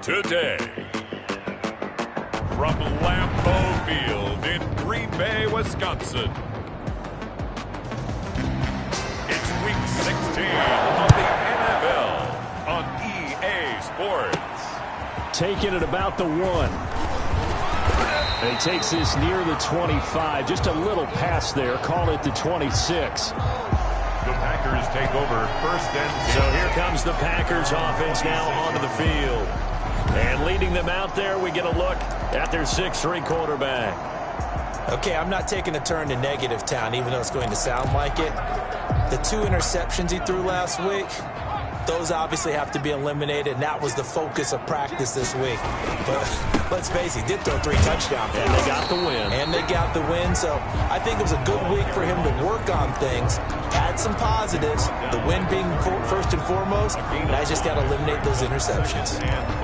today. From Lambeau Field in Green Bay, Wisconsin. It's Week 16 of the NFL on EA Sports. Taking it about the 1. And he takes this near the 25. Just a little pass there. Call it the 26. The Packers take over first and 10. So here comes the Packers offense now onto the field. And leading them out there, we get a look at their 6'3" quarterback. Okay, I'm not taking a turn to negative town, even though it's going to sound like it. The 2 interceptions he threw last week, those obviously have to be eliminated, and that was the focus of practice this week. But let's face it, he did throw 3 touchdown passes. And they got the win. And they got the win, so I think it was a good week for him to work on things. Had some positives, the win being first and foremost, and I just got to eliminate those interceptions.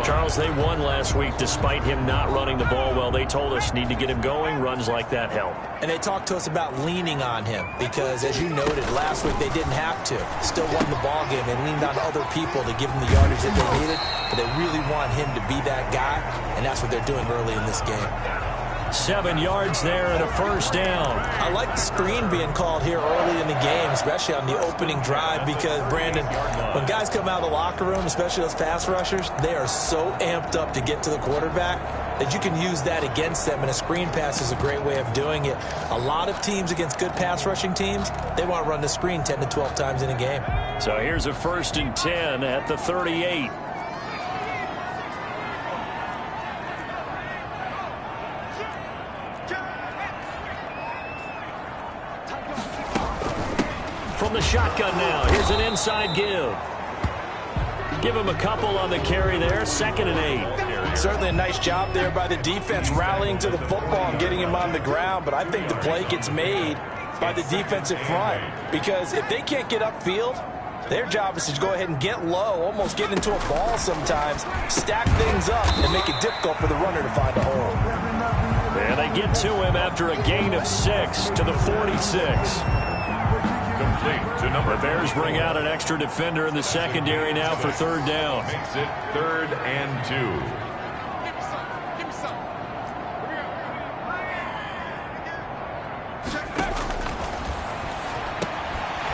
Charles, they won last week despite him not running the ball well. They told us need to get him going. Runs like that help. And they talked to us about leaning on him because, as you noted, last week they didn't have to. Still won the ball game. They leaned on other people to give them the yardage that they needed, but they really want him to be that guy, and that's what they're doing early in this game. 7 yards there and a first down. I like the screen being called here early in the game, especially on the opening drive, because, Brandon, when guys come out of the locker room, especially those pass rushers, they are so amped up to get to the quarterback that you can use that against them, and a screen pass is a great way of doing it. A lot of teams against good pass rushing teams, they want to run the screen 10 to 12 times in a game. So here's a first and 10 at the 38. From the shotgun now, here's an inside give. Give him a couple on the carry there, 2nd and 8. Certainly a nice job there by the defense rallying to the football and getting him on the ground, but I think the play gets made by the defensive front because if they can't get upfield, their job is to go ahead and get low, almost get into a ball sometimes, stack things up, and make it difficult for the runner to find a hole. And they get to him after a gain of 6 to the 46. Complete to number. The Bears bring out an extra defender in the secondary now for 3rd down. Makes it 3rd and 2.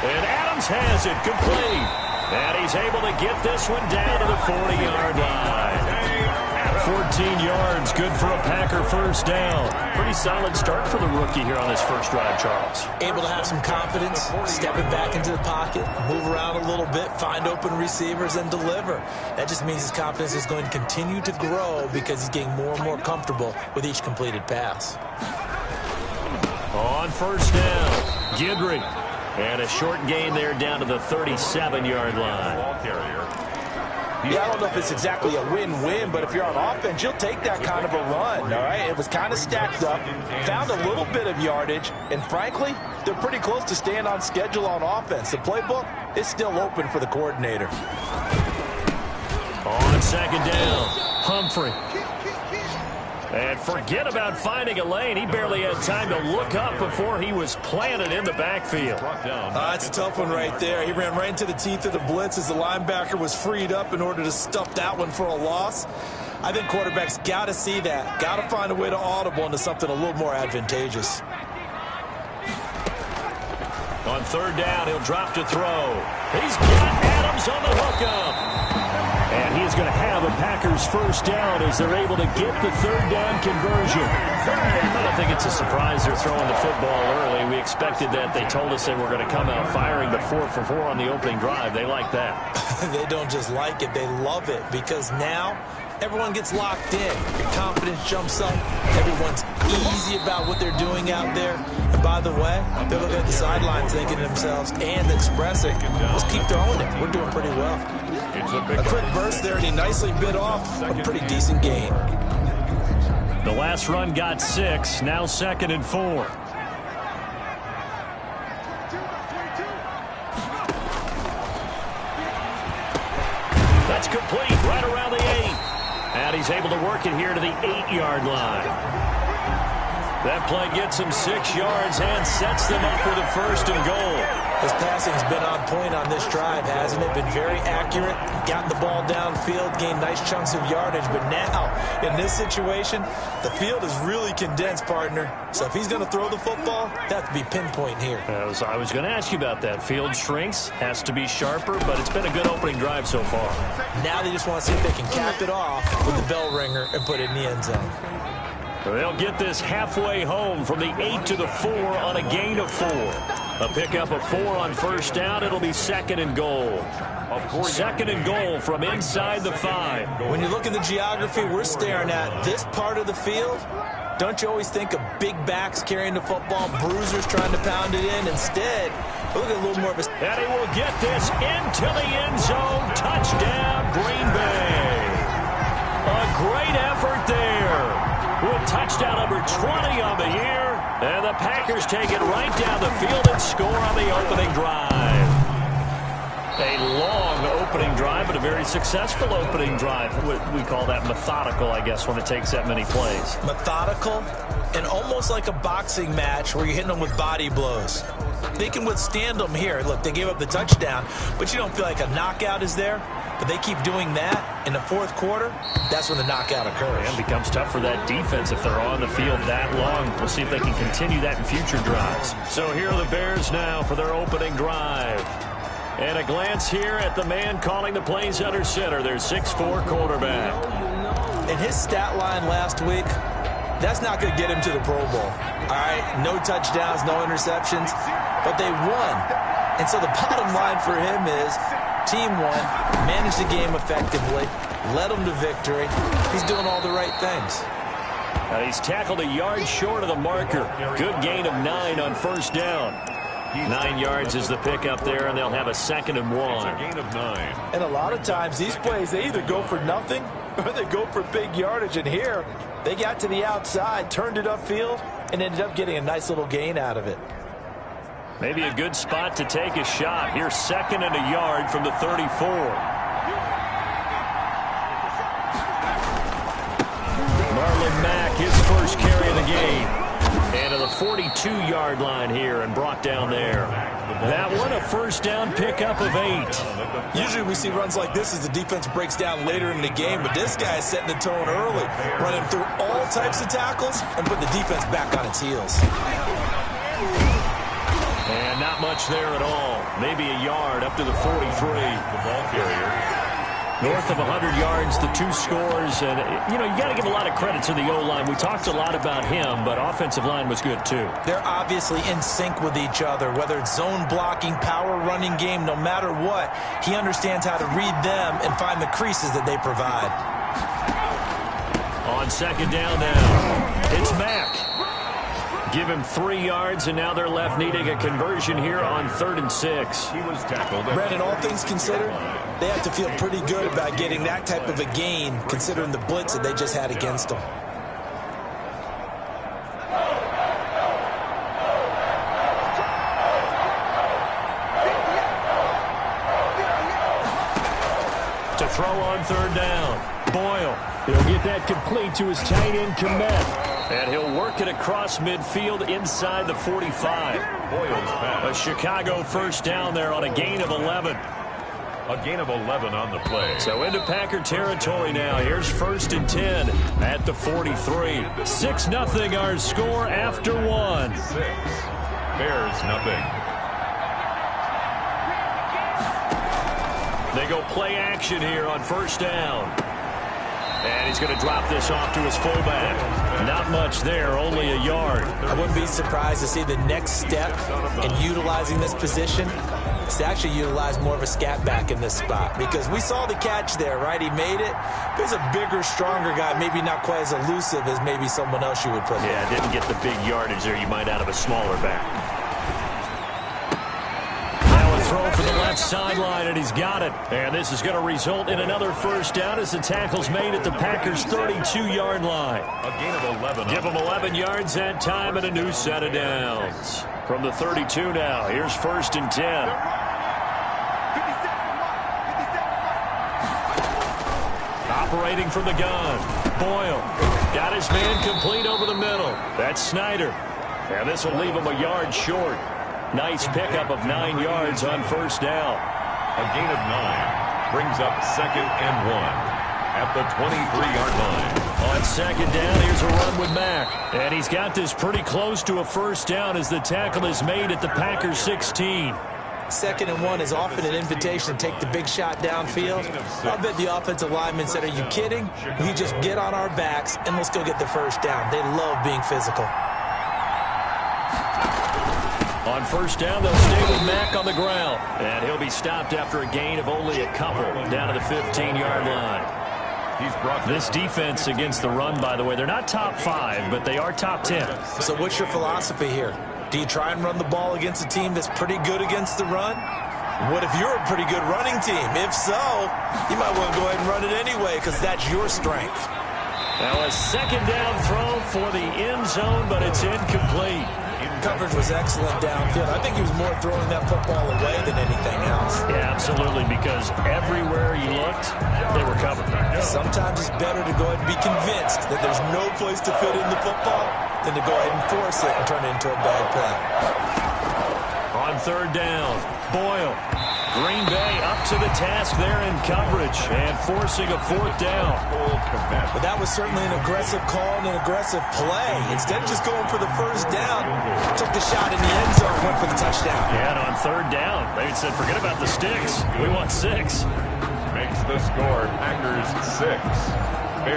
And Adams has it complete. And he's able to get this one down to the 40-yard line. 14 yards, good for a Packer first down. Pretty solid start for the rookie here on this first drive, Charles. Able to have some confidence, stepping back into the pocket, move around a little bit, find open receivers, and deliver. That just means his confidence is going to continue to grow because he's getting more and more comfortable with each completed pass. On first down, Guidry. And a short gain there down to the 37-yard line. Yeah, I don't know if it's exactly a win-win, but if you're on offense, you'll take that kind of a run, all right? It was kind of stacked up, found a little bit of yardage, and frankly, they're pretty close to staying on schedule on offense. The playbook is still open for the coordinator. On 2nd down, Humphrey. And forget about finding a lane. He barely had time to look up before he was planted in the backfield. That's a tough one right there. He ran right into the teeth of the blitz as the linebacker was freed up in order to stuff that one for a loss. I think quarterbacks got to see that. Got to find a way to audible into something a little more advantageous. On 3rd down, he'll drop to throw. He's got Adams on the hookup. And he's going to have a Packers first down as they're able to get the 3rd down conversion. I don't think it's a surprise they're throwing the football early. We expected that. They told us they were going to come out firing the 4-for-4 on the opening drive. They like that. They don't just like it, they love it because now everyone gets locked in. Your confidence jumps up. Everyone's easy about what they're doing out there. And by the way, they're looking at the sidelines thinking to themselves and expressing, let's keep throwing it. We're doing pretty well. A quick burst there, and he nicely bit off a pretty decent gain. The last run got 6, now 2nd and 4. That's complete, right around the 8. And he's able to work it here to the 8-yard line. That play gets him 6 yards and sets them up with a 1st and goal. His passing's been on point on this drive, hasn't it? Been very accurate, gotten the ball downfield, gained nice chunks of yardage. But now, in this situation, the field is really condensed, partner. So if he's going to throw the football, that has to be pinpoint here. I was going to ask you about that. Field shrinks, has to be sharper, but it's been a good opening drive so far. Now they just want to see if they can cap it off with the bell ringer and put it in the end zone. They'll get this halfway home from the 8 to the 4 on a gain of 4. A pickup of 4 on first down. It'll be second and goal. Second and goal from inside the 5. When you look at the geography we're staring at, this part of the field, don't you always think of big backs carrying the football, bruisers trying to pound it in? Instead, look at a little more of a... And he will get this into the end zone. Touchdown, Green Bay. A great effort there. With touchdown number 20 on the year. And the Packers take it right down the field and score on the opening drive. A long opening drive, but a very successful opening drive. We call that methodical, I guess, when it takes that many plays. Methodical and almost like a boxing match where you're hitting them with body blows. They can withstand them here. Look, they gave up the touchdown, but you don't feel like a knockout is there. But they keep doing that in the fourth quarter. That's when the knockout occurs. And it becomes tough for that defense if they're on the field that long. We'll see if they can continue that in future drives. So here are the Bears now for their opening drive. And a glance here at the man calling the plays under center, their 6'4" quarterback. In his stat line last week, that's not going to get him to the Pro Bowl. All right, no touchdowns, no interceptions, but they won. And so the bottom line for him is team won, managed the game effectively, led them to victory. He's doing all the right things. He's tackled a yard short of the marker. Good gain of 9 on first down. 9 yards is the pickup there, and they'll have a 2nd and 1. Gain of 9. And a lot of times these plays, they either go for nothing or they go for big yardage. And here, they got to the outside, turned it upfield, and ended up getting a nice little gain out of it. Maybe a good spot to take a shot. Here's 2nd and a yard from the 34. Marlon Mack, his first carry of the game. And to the 42-yard line here and brought down there. That one, a first down pickup of 8. Usually we see runs like this as the defense breaks down later in the game, but this guy is setting the tone early, running through all types of tackles and putting the defense back on its heels. And not much there at all. Maybe a yard up to the 43. The ball carrier. North of 100 yards, the 2 scores. And, you got to give a lot of credit to the O-line. We talked a lot about him, but offensive line was good, too. They're obviously in sync with each other, whether it's zone blocking, power running game, no matter what. He understands how to read them and find the creases that they provide. On 2nd down now, it's Mack. Give him 3 yards, and now they're left needing a conversion here on 3rd and 6. He was tackled. Brandon, all things considered, they have to feel pretty good about getting that type of a gain, considering the blitz that they just had against them. To throw on 3rd down, Boyle. He'll get that complete to his tight end, Komet. And he'll work it across midfield inside the 45. Boyle's pass. A Chicago first down there on a gain of 11. A gain of 11 on the play. So into Packer territory now. Here's 1st and 10 at the 43. 6-0 our score after 1. 6. Bears nothing. They go play action here on 1st down. And he's going to drop this off to his fullback. Not much there, only a yard. I wouldn't be surprised to see the next step in utilizing this position is to actually utilize more of a scat back in this spot. Because we saw the catch there, right? He made it. There's a bigger, stronger guy, maybe not quite as elusive as maybe someone else you would put there. Yeah, didn't get the big yardage there you might out of a smaller back. Throw for the left sideline, and he's got it. And this is going to result in another first down as the tackle's made at the Packers' 32-yard line. A gain of 11. Give them 11 yards that time and a new set of downs. From the 32 now, here's 1st and 10. Operating from the gun, Boyle. Got his man complete over the middle. That's Snyder. And this will leave him a yard short. Nice pickup of 9 yards on first down. A gain of 9 brings up 2nd and 1 at the 23-yard line. On second down, here's a run with Mack. And he's got this pretty close to a first down as the tackle is made at the Packers 16. 2nd and 1 is often an invitation to take the big shot downfield. I bet the offensive linemen said, are you kidding? You just get on our backs and let's go get the first down. They love being physical. On first down, they'll stay with Mack on the ground. And he'll be stopped after a gain of only a couple down to the 15-yard line. This defense against the run, by the way, they're not top 5, but they are top 10. So what's your philosophy here? Do you try and run the ball against a team that's pretty good against the run? What if you're a pretty good running team? If so, you might want to go ahead and run it anyway because that's your strength. Now a second down throw for the end zone, but it's incomplete. Coverage was excellent downfield. I think he was more throwing that football away than anything else. Yeah, absolutely, because everywhere he looked, they were covered. Sometimes it's better to go ahead and be convinced that there's no place to fit in the football than to go ahead and force it and turn it into a bad play. On third down, Boyle. Green Bay up to the task there in coverage and forcing a fourth down. But that was certainly an aggressive call and an aggressive play. Instead of just going for the first down, took the shot in the end zone, went for the touchdown. Yeah, and on third down, they said, forget about the sticks. We want 6. Makes the score Packers 6.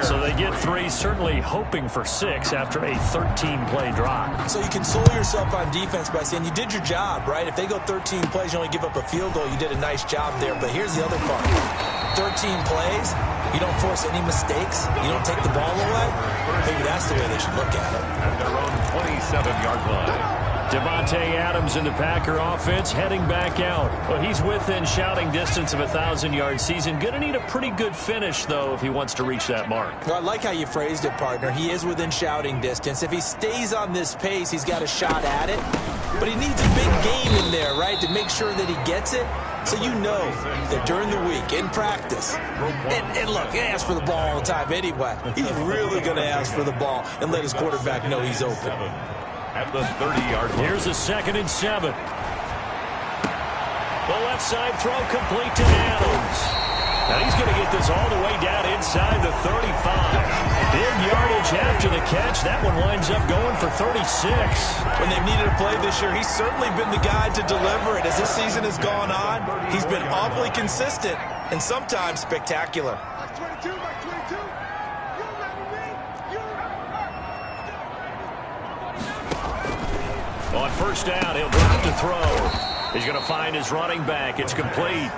So they get 3, certainly hoping for 6 after a 13-play drive. So you console yourself on defense by saying you did your job, right? If they go 13 plays, you only give up a field goal, you did a nice job there. But here's the other part. 13 plays, you don't force any mistakes, you don't take the ball away. Maybe that's the way they should look at it. At their own 27-yard line. Davante Adams in the Packer offense heading back out. Well, he's within shouting distance of a 1,000-yard season. Going to need a pretty good finish, though, if he wants to reach that mark. Well, I like how you phrased it, partner. He is within shouting distance. If he stays on this pace, he's got a shot at it. But he needs a big game in there, right, to make sure that he gets it. So you know that during the week, in practice, and look, he asks for the ball all the time anyway. He's really going to ask for the ball and let his quarterback know he's open. At the 30-yard line. Here's a 2nd and 7. The left side throw complete to Adams. Now he's going to get this all the way down inside the 35. Big yardage after the catch. That one winds up going for 36. When they've needed a play this year, he's certainly been the guy to deliver it. As this season has gone on, he's been awfully consistent and sometimes spectacular. On first down, he'll drop to throw. He's going to find his running back. It's complete.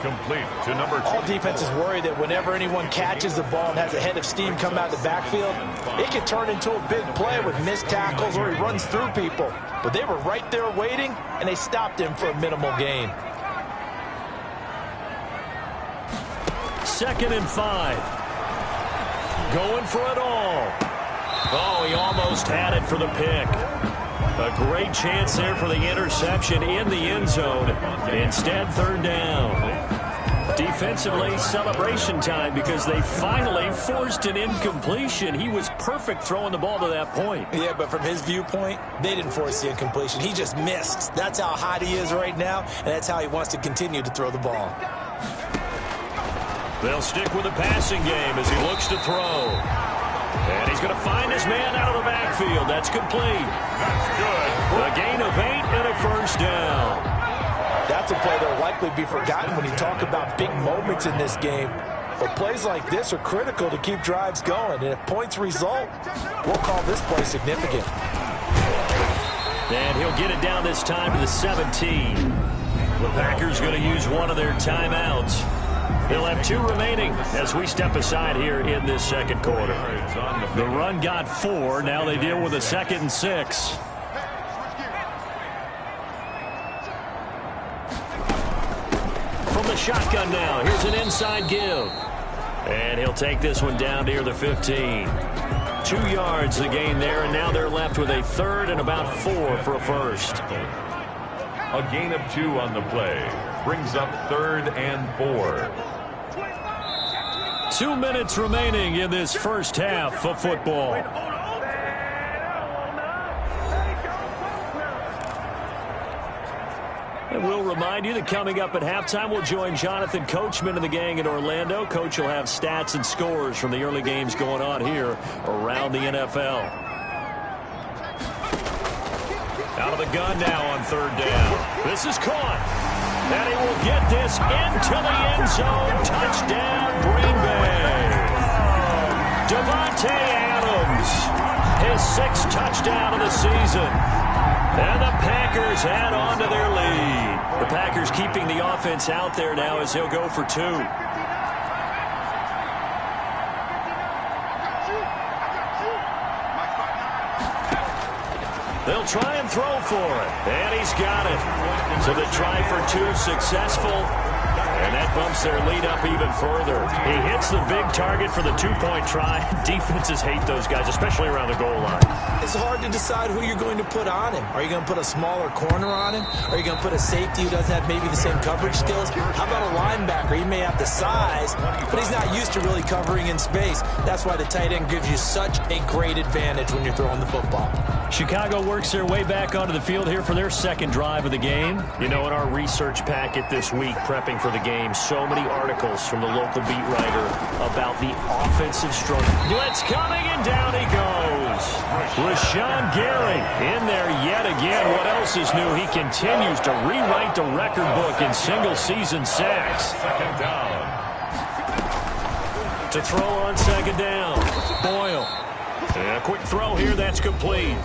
Complete to number 2. All defenses worry that whenever anyone catches the ball and has a head of steam come out the backfield, it can turn into a big play with missed tackles or he runs through people. But they were right there waiting, and they stopped him for a minimal gain. 2nd and 5. Going for it all. Oh, he almost had it for the pick. A great chance there for the interception in the end zone. Instead, third down. Defensively, celebration time because they finally forced an incompletion. He was perfect throwing the ball to that point. Yeah, but from his viewpoint, they didn't force the incompletion. He just missed. That's how hot he is right now, and that's how he wants to continue to throw the ball. They'll stick with the passing game as he looks to throw. And he's going to find his man out of the backfield. That's complete. That's good. A gain of 8 and a first down. That's a play that will likely be forgotten when you talk about big moments in this game. But plays like this are critical to keep drives going. And if points result, we'll call this play significant. And he'll get it down this time to the 17. The Packers going to use one of their timeouts. They'll have 2 remaining as we step aside here in this second quarter. The run got 4. Now they deal with a 2nd and 6. From the shotgun now, here's an inside give. And he'll take this one down near the 15. 2 yards the gain there, and now they're left with a 3rd and about 4 for a first. A gain of 2 on the play. Brings up 3rd and 4. 2 minutes remaining in this first half of football. And we'll remind you that coming up at halftime, we'll join Jonathan Coachman and the gang in Orlando. Coach will have stats and scores from the early games going on here around the NFL. Out of the gun now on third down. This is caught. And he will get this into the end zone. Touchdown, Green Bay. Devontae Adams, his 6th touchdown of the season. And the Packers add on to their lead. The Packers keeping the offense out there now as he'll go for 2. They'll try and throw for it. And he's got it. So the try for 2 successful. And that bumps their lead up even further. He hits the big target for the 2-point try. Defenses hate those guys, especially around the goal line. It's hard to decide who you're going to put on him. Are you going to put a smaller corner on him? Are you going to put a safety who doesn't have maybe the same coverage skills? How about a linebacker? He may have the size, but he's not used to really covering in space. That's why the tight end gives you such a great advantage when you're throwing the football. Chicago works their way back onto the field here for their 2nd drive of the game. You know, in our research packet this week, prepping for the game, so many articles from the local beat writer about the offensive struggle. Blitz coming, and down he goes. Rashawn Gary in there yet again. What else is new? He continues to rewrite the record book in single-season sacks. 2nd down. To throw on 2nd down. Boyle. And a quick throw here, that's complete.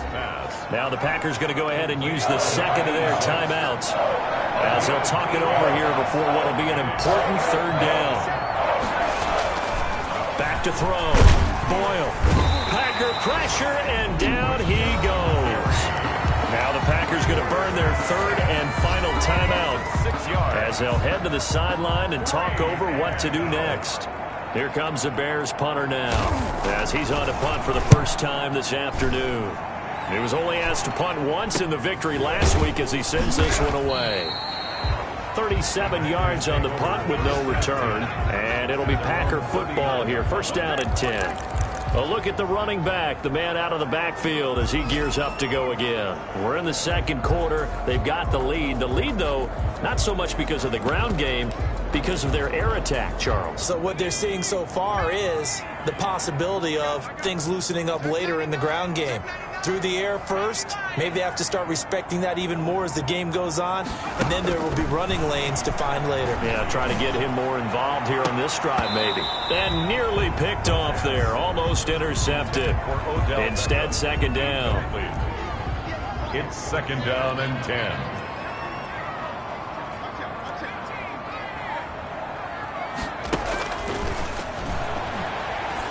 Now the Packers going to go ahead and use the 2nd of their timeouts as they'll talk it over here before what will be an important 3rd down. Back to throw. Boyle. Packer pressure, and down he goes. Now the Packers going to burn their 3rd and final timeout 6 yards. as they'll head to the sideline and talk over what to do next. Here comes the Bears punter now as he's on to punt for the first time this afternoon. He was only asked to punt once in the victory last week as he sends this one away. 37 yards on the punt with no return, and it'll be Packer football here. 1st down and 10. A look at the running back, the man out of the backfield as he gears up to go again. We're in the 2nd quarter. They've got the lead. The lead, though, not so much because of the ground game, because of their air attack, Charles. So what they're seeing so far is the possibility of things loosening up later in the ground game. Through the air first, maybe they have to start respecting that even more as the game goes on, and then there will be running lanes to find later. Yeah, trying to get him more involved here on this drive, maybe. And nearly picked off there, almost intercepted. Instead, 2nd down. It's 2nd down and 10.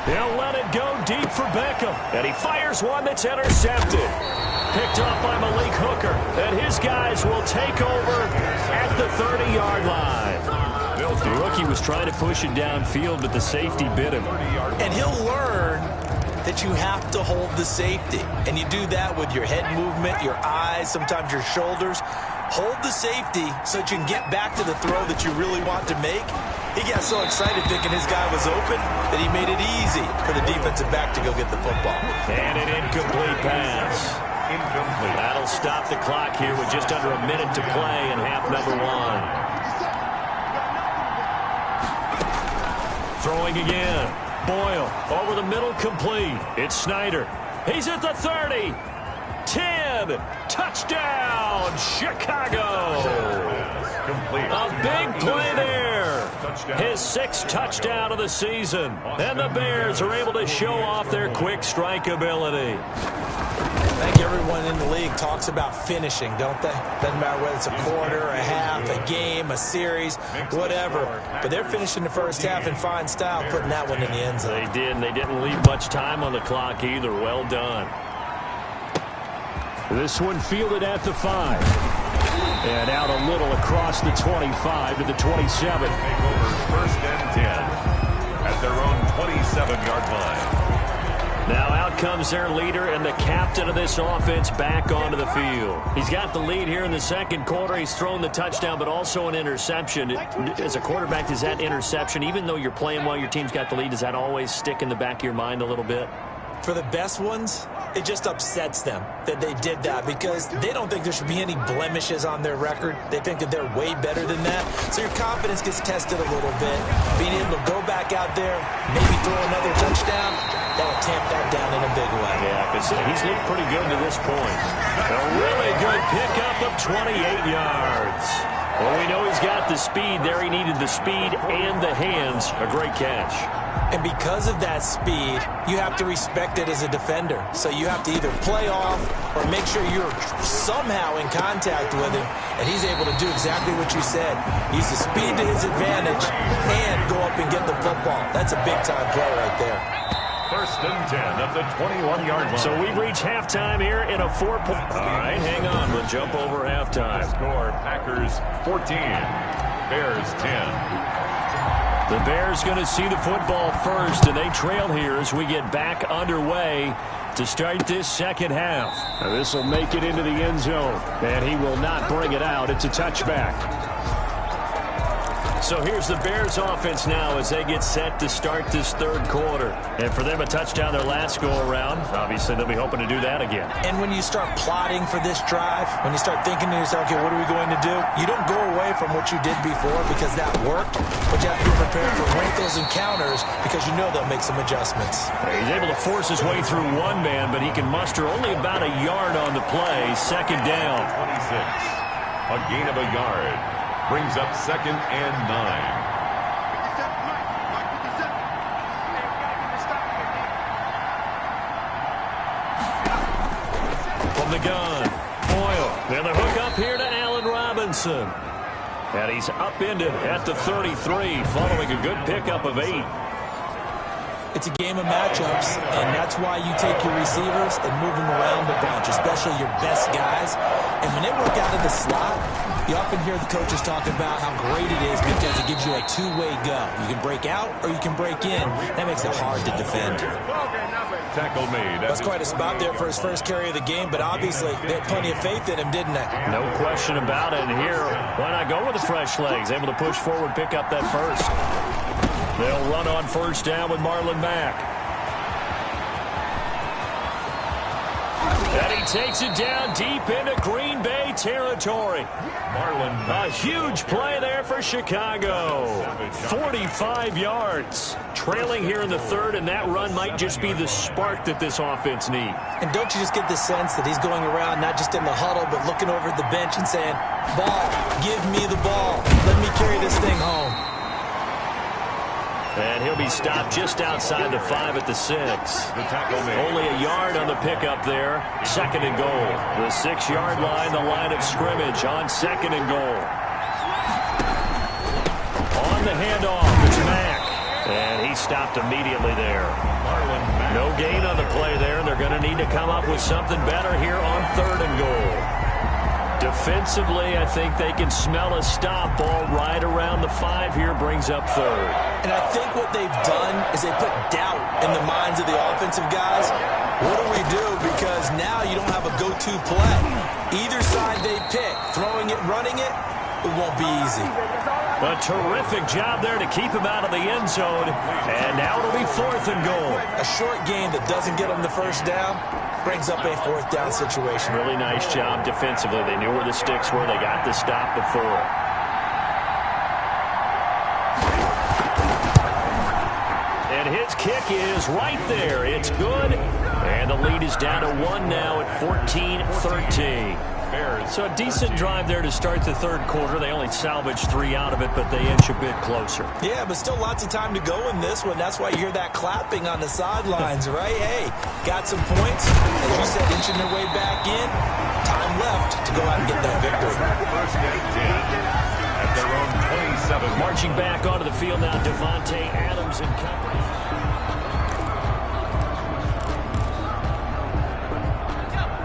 They'll let it go deep for Beckham. And he fires one that's intercepted. Picked off by Malik Hooker. And his guys will take over at the 30-yard line. The rookie was trying to push it downfield, but the safety bit him. And he'll learn that you have to hold the safety. And you do that with your head movement, your eyes, sometimes your shoulders. Hold the safety so that you can get back to the throw that you really want to make. He got so excited thinking his guy was open that he made it easy for the defensive back to go get the football. And an incomplete pass. Incomplete. That'll stop the clock here with just under a minute to play in half number 1. Throwing again. Boyle over the middle, complete. It's Snyder. He's at the 30. 10. Touchdown, Chicago. Complete. A big play there. His 6th touchdown of the season. And the Bears are able to show off their quick strike ability. I think everyone in the league talks about finishing, don't they? Doesn't matter whether it's a quarter, a half, a game, a series, whatever. But they're finishing the first half in fine style, putting that one in the end zone. They did, and they didn't leave much time on the clock either. Well done. This one fielded at the 5. And out a little across the 25 to the 27. Take over 1st and 10 at their own 27-yard line. Now out comes their leader and the captain of this offense back onto the field. He's got the lead here in the 2nd quarter. He's thrown the touchdown, but also an interception. As a quarterback, does that interception, even though you're playing while your team's got the lead, does that always stick in the back of your mind a little bit? For the best ones, it just upsets them that they did that because they don't think there should be any blemishes on their record. They think that they're way better than that. So your confidence gets tested a little bit. Being able to go back out there, maybe throw another touchdown, that will tamp that down in a big way. Yeah, because he's looked pretty good to this point. A really good pickup of 28 yards. Well, we know he's got the speed there. He needed the speed and the hands. A great catch. And because of that speed, you have to respect it as a defender. So you have to either play off or make sure you're somehow in contact with him, and he's able to do exactly what you said. Use the speed to his advantage and go up and get the football. That's a big-time play right there. First and 10 at the 21-yard line. So we've reached halftime here in a 4-point. All right, hang on. We'll jump over halftime. Score, Packers 14, Bears 10. The Bears going to see the football first, and they trail here as we get back underway to start this second half. Now this will make it into the end zone, and he will not bring it out. It's a touchback. So here's the Bears offense now as they get set to start this third quarter. And for them, a touchdown their last go-around. Obviously, they'll be hoping to do that again. And when you start plotting for this drive, when you start thinking to yourself, okay, what are we going to do? You don't go away from what you did before because that worked, but you have to be prepared for wrinkles and counters because you know they'll make some adjustments. He's able to force his way through one man, but he can muster only about a yard on the play. Second down. 26. A gain of a yard. Brings up second and 9. From the gun, Boyle. And the hook up here to Allen Robinson. And he's upended at the 33, following a good pickup of 8. It's a game of matchups, and that's why you take your receivers and move them around a bunch, especially your best guys. And when they work out of the slot, you often hear the coaches talk about how great it is because it gives you a two-way go. You can break out or you can break in. That makes it hard to defend. Tackle made. That's quite a spot there for his first carry of the game, but obviously they had plenty of faith in him, didn't they? No question about it. And here, why not go with the fresh legs? Able to push forward, pick up that first. They'll run on first down with Marlon Mack. And he takes it down deep into Green Bay territory. Marlon Mack. A huge play there for Chicago. 45 yards. Trailing here in the third, and that run might just be the spark that this offense needs. And don't you just get the sense that he's going around not just in the huddle, but looking over at the bench and saying, ball, give me the ball. Let me carry this thing home. And he'll be stopped just outside the 5 at the 6. The tackle made. Only a yard on the pickup there. Second and goal. The 6-yard line, the line of scrimmage on second and goal. On the handoff, it's Mack. And he stopped immediately there. Marlon Mack. No gain on the play there. They're going to need to come up with something better here on third and goal. Defensively, I think they can smell a stop ball right around the 5 here, brings up third. And I think what they've done is they put doubt in the minds of the offensive guys. What do we do? Because now you don't have a go-to play. Either side they pick, throwing it, running it, it won't be easy. A terrific job there to keep him out of the end zone. And now it'll be fourth and goal. A short game that doesn't get them the first down brings up a fourth down situation. Really nice job defensively. They knew where the sticks were. They got the stop before. And his kick is right there. It's good. And the lead is down to 1 now at 14-13. So a decent drive there to start the third quarter. They only salvaged 3 out of it, but they inch a bit closer. Yeah, but still lots of time to go in this one. That's why you hear that clapping on the sidelines, right? Hey, got some points. As you said, inching their way back in. Time left to go out and get that victory. First and 10 at their own 27. Marching back onto the field now, Devontae Adams and company.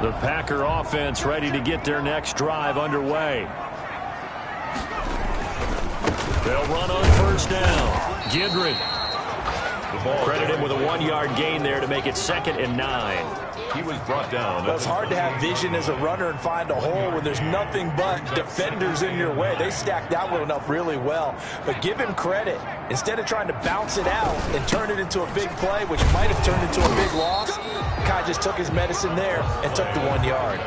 The Packer offense ready to get their next drive underway. They'll run on first down. Gidry. Credit him with a 1-yard gain there to make it 2nd and 9. He was brought down. Well, it's hard to have vision as a runner and find a hole when there's nothing but defenders in your way. They stacked that one up really well. But give him credit. Instead of trying to bounce it out and turn it into a big play, which might have turned into a big loss, Kai just took his medicine there and took the 1 yard.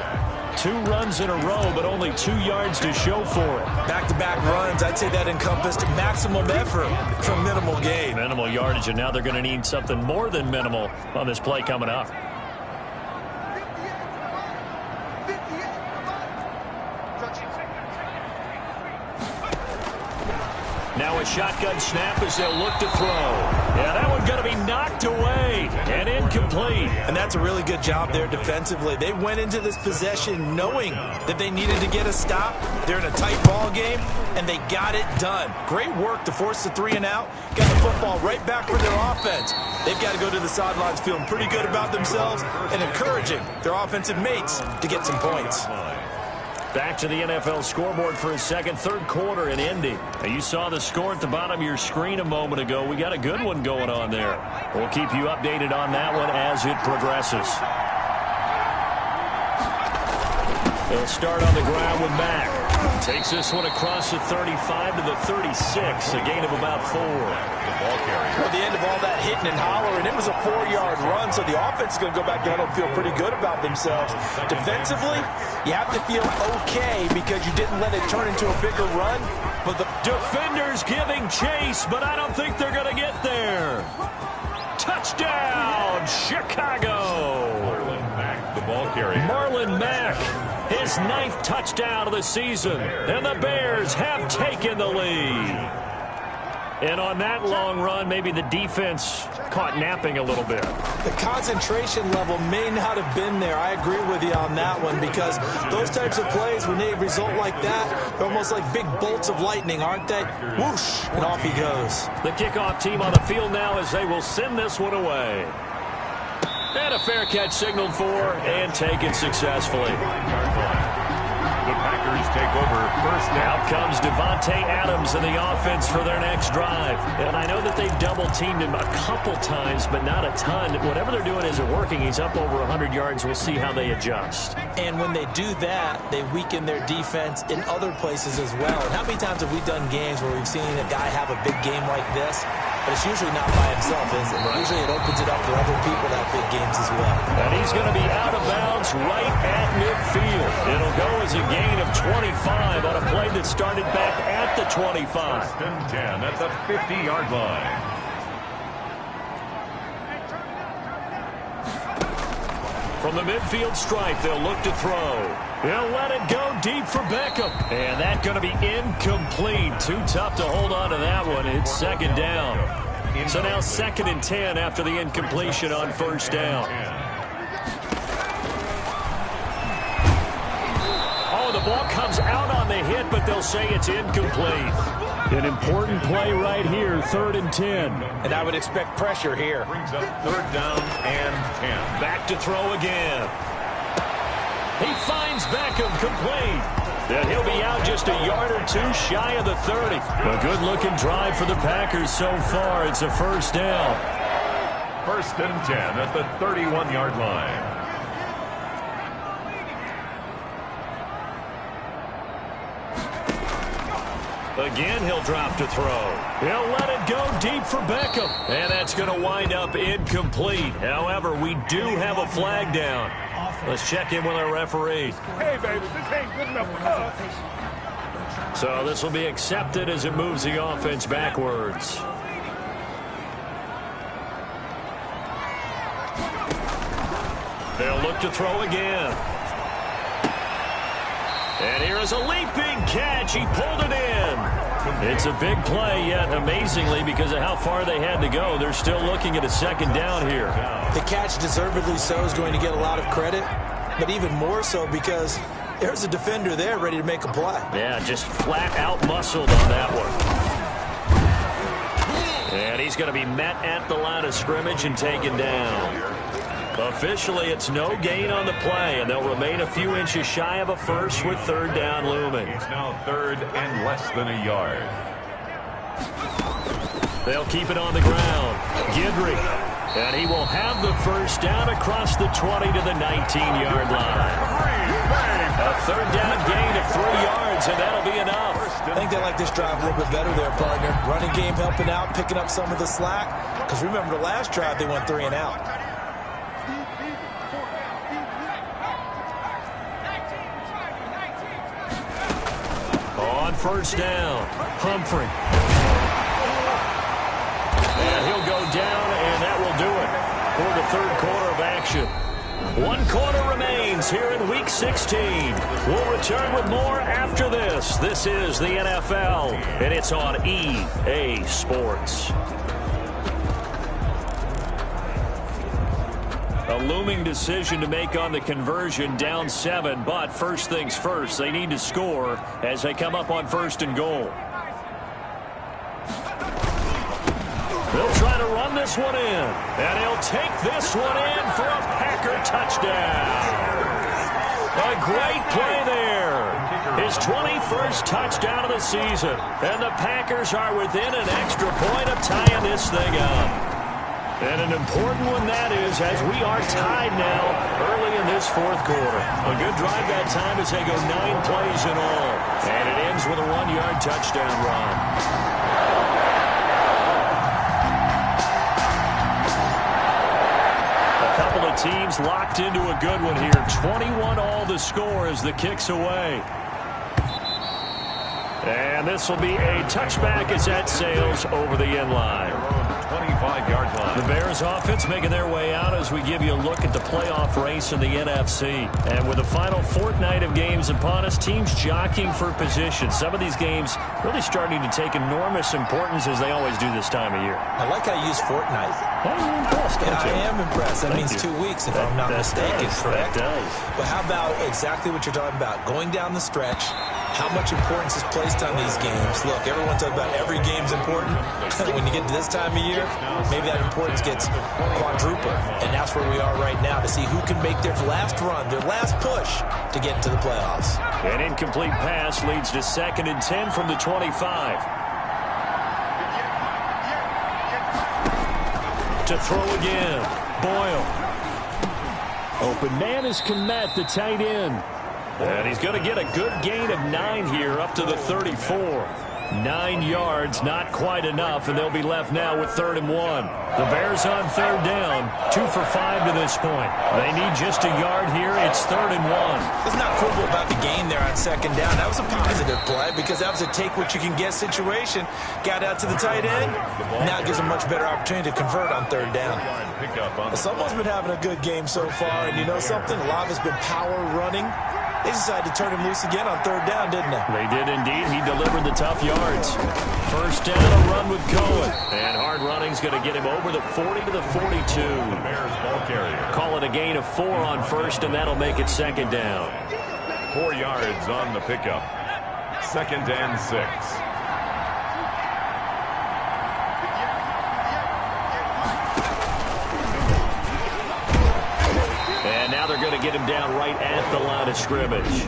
2 runs in a row, but only 2 yards to show for it. Back-to-back runs, I'd say that encompassed maximum effort from minimal gain. Minimal yardage, and now they're going to need something more than minimal on this play coming up. Now a shotgun snap as they'll look to throw. Yeah, that one's going to be knocked away and incomplete. And that's a really good job there defensively. They went into this possession knowing that they needed to get a stop. They're in a tight ball game, and they got it done. Great work to force the 3 and out. Got the football right back for their offense. They've got to go to the sidelines feeling pretty good about themselves and encouraging their offensive mates to get some points. Back to the NFL scoreboard for a third quarter in Indy. Now, you saw the score at the bottom of your screen a moment ago. We got a good one going on there. We'll keep you updated on that one as it progresses. They'll start on the ground with Mack. Takes this one across the 35 to the 36, a gain of about 4. At the end of all that hitting and hollering, it was a 4-yard run, so the offense is going to go back down and feel pretty good about themselves. Defensively, you have to feel okay because you didn't let it turn into a bigger run. But the defenders giving chase, but I don't think they're going to get there. Touchdown, Chicago. Marlon Mack, the ball carrier. Marlon Mack, his 9th touchdown of the season, and the Bears have taken the lead. And on that long run, maybe the defense caught napping a little bit. The concentration level may not have been there. I agree with you on that one because those types of plays, when they result like that, they're almost like big bolts of lightning, aren't they? Whoosh, and off he goes. The kickoff team on the field now as they will send this one away. And a fair catch signaled for and taken successfully. The Packers take over first down. Out comes Devontae Adams in the offense for their next drive. And I know that they've double-teamed him a couple times, but not a ton. Whatever they're doing isn't working. He's up over 100 yards. We'll see how they adjust. And when they do that, they weaken their defense in other places as well. And how many times have we done games where we've seen a guy have a big game like this? But it's usually not by himself, is it? Right. Usually it opens it up for other people to have big games as well. And he's going to be out of bounds right at midfield. It'll go as a gain of 25 on a play that started back at the 25. First and 10 at the 50-yard line. From the midfield stripe, they'll look to throw. He'll let it go deep for Beckham. And that's going to be incomplete. Too tough to hold on to that one. It's second down. So now 2nd and 10 after the incompletion on first down. Oh, the ball comes out on the hit, but they'll say it's incomplete. An important play right here, 3rd and 10. And I would expect pressure here. Brings up 3rd down and 10. Back to throw again. He finds Beckham complete. Then he'll be out just a yard or two shy of the 30. A good-looking drive for the Packers so far. It's a first down. 1st and 10 at the 31-yard line. Again, he'll drop to throw. He'll let it go deep for Beckham. And that's going to wind up incomplete. However, we do have a flag down. Let's check in with our referee. Hey, baby, this ain't good enough for us. So this will be accepted as it moves the offense backwards. They'll look to throw again. And here is a leaping catch. He pulled it in. It's a big play, yet amazingly, because of how far they had to go, they're still looking at a second down here. The catch, deservedly so, is going to get a lot of credit, but even more so because there's a defender there ready to make a play. Yeah, just flat out muscled on that one. And he's going to be met at the line of scrimmage and taken down. Officially, it's no gain on the play, and they'll remain a few inches shy of a first with 3rd down looming. It's now 3rd and less than a yard. They'll keep it on the ground. Guidry And he will have the first down across the 20 to the 19-yard line. A third down gain of 3 yards, and that'll be enough. I think they like this drive a little bit better there, partner. Running game helping out, picking up some of the slack. Because remember the last drive, they went 3 and out. On first down, Humphrey. And he'll go down, and that will do it for the third quarter of action. 1 quarter remains here in Week 16. We'll return with more after this. This is the NFL, and it's on EA Sports. A looming decision to make on the conversion, down 7, but first things first, they need to score as they come up on 1st and goal. They'll try to run this one in, and he'll take this one in for a Packer touchdown. A great play there. His 21st touchdown of the season, and the Packers are within an extra point of tying this thing up. And an important one that is, as we are tied now early in this 4th quarter. A good drive that time as they go 9 plays in all. And it ends with a 1-yard touchdown run. A couple of teams locked into a good one here. 21 all the score as the kick's away. And this will be a touchback as that sails over the end line. 25-yard line. The Bears offense making their way out as we give you a look at the playoff race in the NFC. And with the final fortnight of games upon us, teams jockeying for position. Some of these games really starting to take enormous importance as they always do this time of year. I like how you use fortnight. I'm impressed, don't you? I am impressed. That means 2 weeks, if I'm not mistaken, correct? That does. But how about exactly what you're talking about? Going down the stretch, how much importance is placed on these games? Look, everyone talks about every game's important. When you get to this time of year, maybe that importance gets quadrupled. And that's where we are right now to see who can make their last run, their last push to get into the playoffs. An incomplete pass leads to 2nd and 10 from the 25. To throw again, Boyle. Open man is Kmet, the tight end. And he's going to get a good gain of 9 here up to the 34. 9 yards, not quite enough, and they'll be left now with 3rd and 1. The Bears on 3rd down, 2 for 5 to this point. They need just a yard here. It's 3rd and 1. Let's not quibble about the gain there on 2nd down. That was a positive play because that was a take-what-you-can-get situation. Got out to the tight end. Now it gives them a much better opportunity to convert on 3rd down. Someone's been having a good game so far, and you know something? A lot of it's been power running. They decided to turn him loose again on 3rd down, didn't they? They did indeed. He delivered the tough yards. First down, a run with Cohen. And hard running's going to get him over the 40 to the 42. The Bears ball carrier. Call it a gain of 4 on 1st, and that'll make it 2nd down. 4 yards on the pickup. 2nd and 6. And now they're going to get him down right at the line of scrimmage.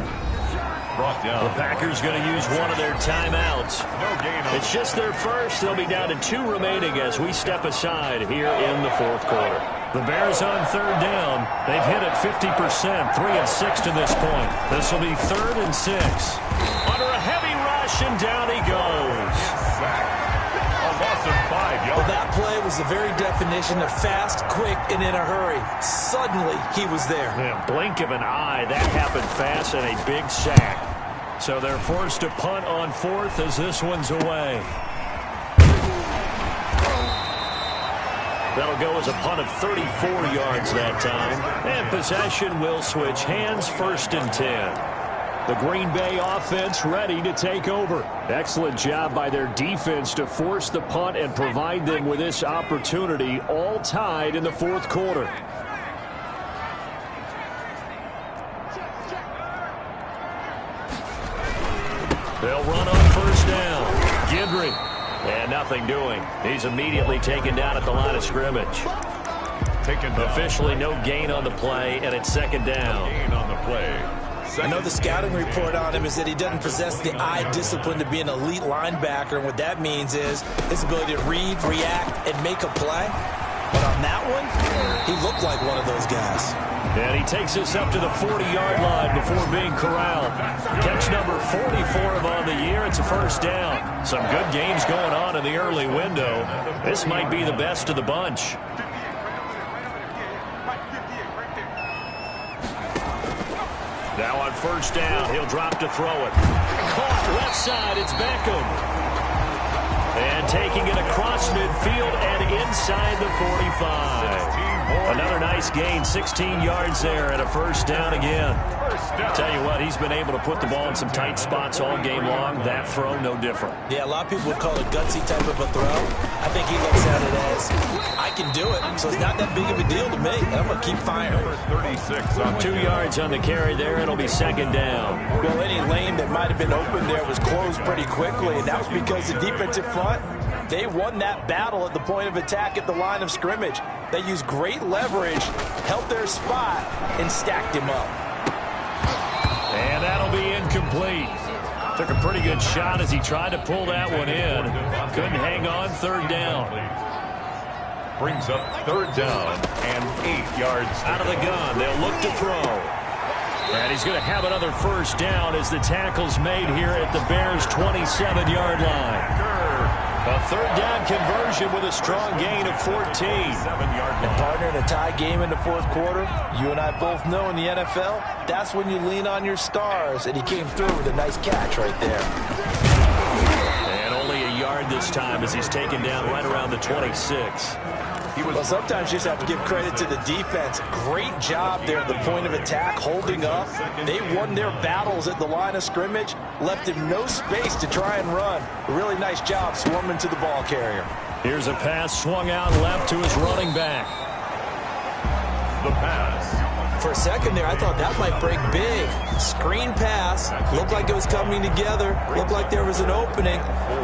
Brought down. The Packers going to use one of their timeouts. No gain on. It's just their first. They'll be down to 2 remaining as we step aside here in the 4th quarter. The Bears on 3rd down. They've hit it 50%, 3 of 6 to this point. This will be 3rd and 6. Under a heavy rush, and down he goes. A loss of 5 yards. Well, that play was the very definition of fast, quick, and in a hurry. Suddenly, he was there. Yeah, blink of an eye, that happened fast, and a big sack. So they're forced to punt on 4th as this one's away. That'll go as a punt of 34 yards that time. And possession will switch hands, 1st and 10. The Green Bay offense ready to take over. Excellent job by their defense to force the punt and provide them with this opportunity, all tied in the 4th quarter. They'll run on 1st down. Gidry. And nothing doing. He's immediately taken down at the line of scrimmage. Taken down. Officially no gain on the play, and it's 2nd down. Gain on the play. I know the scouting report on him is that he doesn't possess the eye discipline to be an elite linebacker. And what that means is his ability to read, react, and make a play. But on that one, he looked like one of those guys. And he takes us up to the 40-yard line before being corralled. Catch number 44 of on the year. It's a first down. Some good games going on in the early window. This might be the best of the bunch. Now on first down, he'll drop to throw it. Caught left side, it's Beckham. And taking it across midfield and inside the 45. Another nice gain, 16 yards there and a first down again. Tell you what, he's been able to put the ball in some tight spots all game long. That throw, no different. Yeah, a lot of people would call it gutsy type of a throw. I think he looks at it as, I can do it, so it's not that big of a deal to me. I'm going to keep firing. 2 yards on the carry there. It'll be second down. Well, any lane that might have been open there was closed pretty quickly, and that was because the defensive front, they won that battle at the point of attack at the line of scrimmage. They used great leverage, held their spot, and stacked him up. And that'll be incomplete. Took a pretty good shot as he tried to pull that one in. Couldn't hang on, third down. Brings up third down and 8 yards. Out of the gun, they'll look to throw. And he's going to have another first down as the tackle's made here at the Bears' 27-yard line. A third down conversion with a strong gain of 14. And partner, in a tie game in the fourth quarter, you and I both know in the NFL, that's when you lean on your stars, and he came through with a nice catch right there. And only a yard this time as he's taken down right around the 26. Well, sometimes you just have to give credit to the defense. Great job there at the point of attack, holding up. They won their battles at the line of scrimmage, left him no space to try and run. A really nice job swarming to the ball carrier. Here's a pass swung out left to his running back. The pass. For a second there, I thought that might break big. Screen pass. Looked like it was coming together. Looked like there was an opening.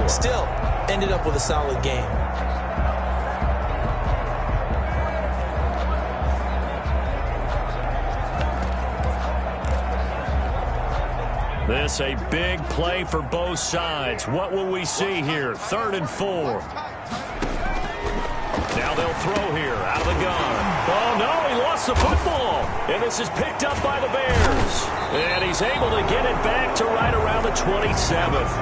Still, ended up with a solid game. This a big play for both sides. What will we see here? 3rd and 4. Now they'll throw here out of the gun. Oh, no, he lost the football. And this is picked up by the Bears. And he's able to get it back to right around the 27th.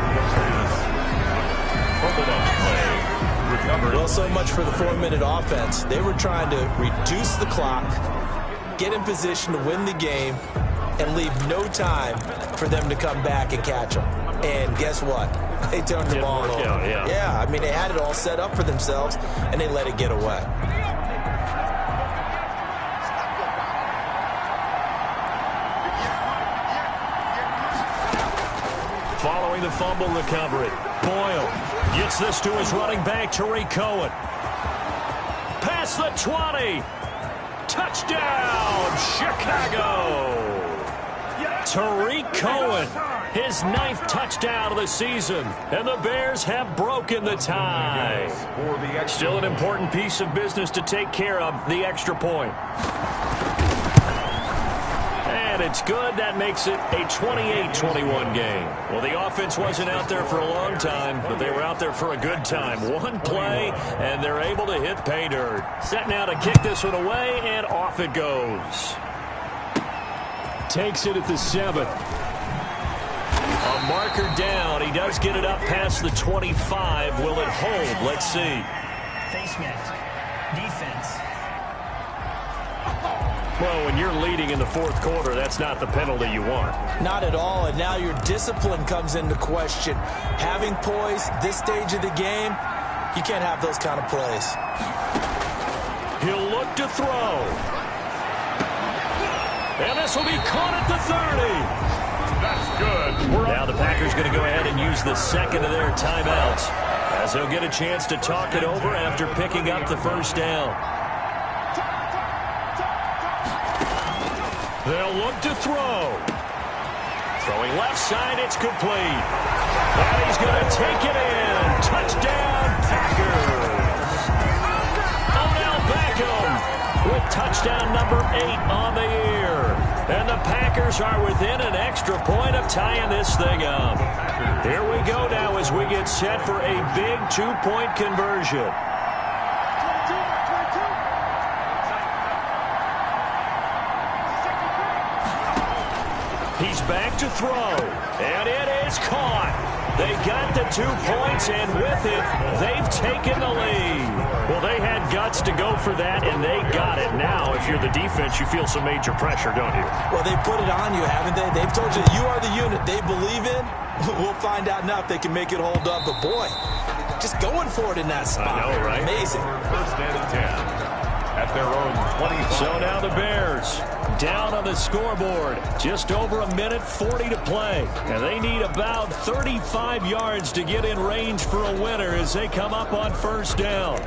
Well, so much for the 4-minute offense. They were trying to reduce the clock, get in position to win the game, and leave no time for them to come back and catch them. And guess what? They turned the ball over. Yeah, I mean, they had it all set up for themselves, and they let it get away. Following the fumble recovery, Boyle gets this to his running back, Tariq Cohen. Past the 20. Touchdown, Chicago. Tariq Cohen, his 9th touchdown of the season, and the Bears have broken the tie. Still an important piece of business to take care of, the extra point. And it's good. That makes it a 28-21 game. Well, the offense wasn't out there for a long time, but they were out there for a good time. One play, and they're able to hit pay dirt. Set now to kick this one away, and off it goes. Takes it at the 7th. A marker down. He does get it up past the 25. Will it hold? Let's see. Face mask. Defense. Well, when you're leading in the fourth quarter, that's not the penalty you want. Not at all, and now your discipline comes into question. Having poise this stage of the game, you can't have those kind of plays. He'll look to throw. And this will be caught at the 30. That's good. Now the Packers going to go ahead and use the second of their timeouts as they'll get a chance to talk it over after picking up the first down. They'll look to throw. Throwing left side, it's complete. And he's going to take it in. Touchdown, Packers. Odell Beckham with touchdown number 8 on the year. And the Packers are within an extra point of tying this thing up. Here we go now as we get set for a big 2-point conversion. He's back to throw, and it is caught. They got the 2 points, and with it, they've taken the lead. Well, they had guts to go for that, and they got it. Now, if you're the defense, you feel some major pressure, don't you? Well, they put it on you, haven't they? They've told you you are the unit they believe in. We'll find out now if they can make it hold up. But, boy, just going for it in that spot. I know, right? Amazing. First and 10 at their own 25. So now the Bears down on the scoreboard. Just over a minute 40 to play. And they need about 35 yards to get in range for a winner as they come up on first down.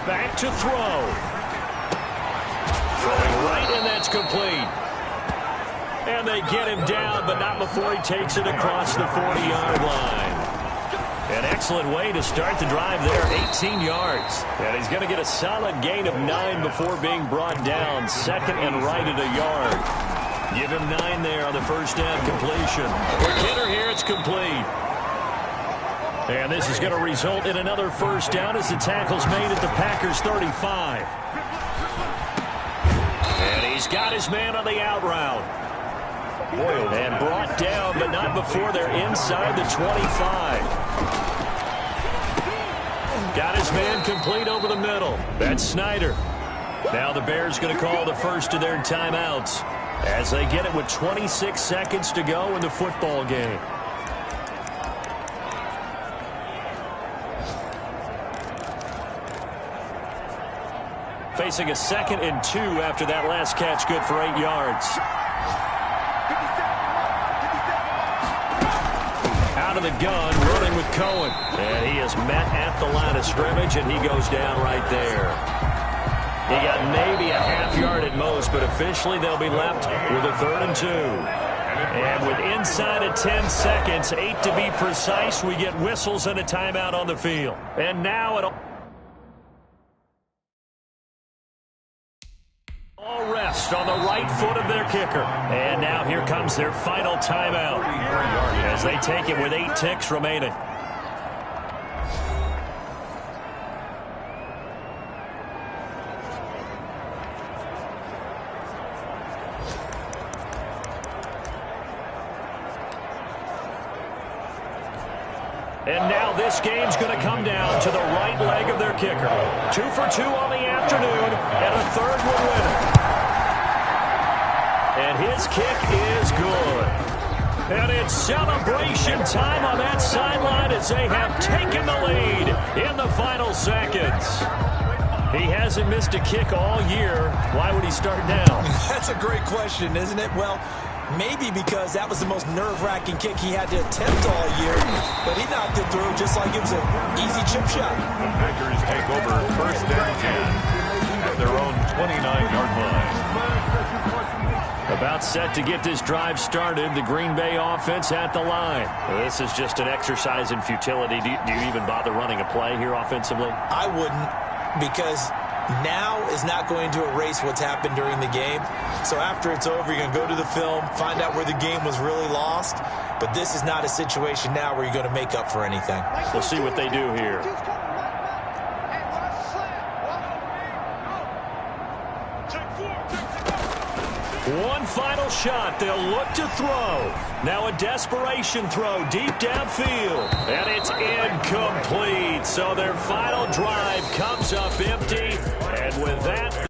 Back to throw. Throwing right, and that's complete. And they get him down, but not before he takes it across the 40-yard line. An excellent way to start the drive there, 18 yards. And he's going to get a solid gain of 9 before being brought down. Second and right at a yard. Give him 9 there on the first down completion. For Kidder here, it's complete. And this is going to result in another first down as the tackle's made at the Packers' 35. And he's got his man on the out route. And brought down, but not before they're inside the 25. Got his man complete over the middle. That's Snyder. Now the Bears going to call the first of their timeouts as they get it with 26 seconds to go in the football game. Facing a 2nd and 2 after that last catch, good for 8 yards. Out of the gun, running with Cohen. And he is met at the line of scrimmage, and he goes down right there. He got maybe a half yard at most, but officially they'll be left with a 3rd and 2. And with inside of 10 seconds, 8 to be precise, we get whistles and a timeout on the field. And now it all rest on the right foot of their kicker. And now here comes their final timeout as they take it with 8 ticks remaining. And now this game's going to come down to the right leg of their kicker. 2 for 2 on the afternoon, and a 3rd would win it. And his kick is good. And it's celebration time on that sideline as they have taken the lead in the final seconds. He hasn't missed a kick all year. Why would he start now? That's a great question, isn't it? Well, maybe because that was the most nerve-wracking kick he had to attempt all year, but he knocked it through just like it was an easy chip shot. The Packers take over first and 10 at their own 29-yard line. About set to get this drive started, the Green Bay offense at the line. This is just an exercise in futility. Do you even bother running a play here offensively? I wouldn't, because now is not going to erase what's happened during the game. So after it's over, you're going to go to the film, find out where the game was really lost. But this is not a situation now where you're going to make up for anything. We'll see what they do here. One final shot. They'll look to throw. Now a desperation throw deep downfield. And it's incomplete. So their final drive comes up empty. And with that...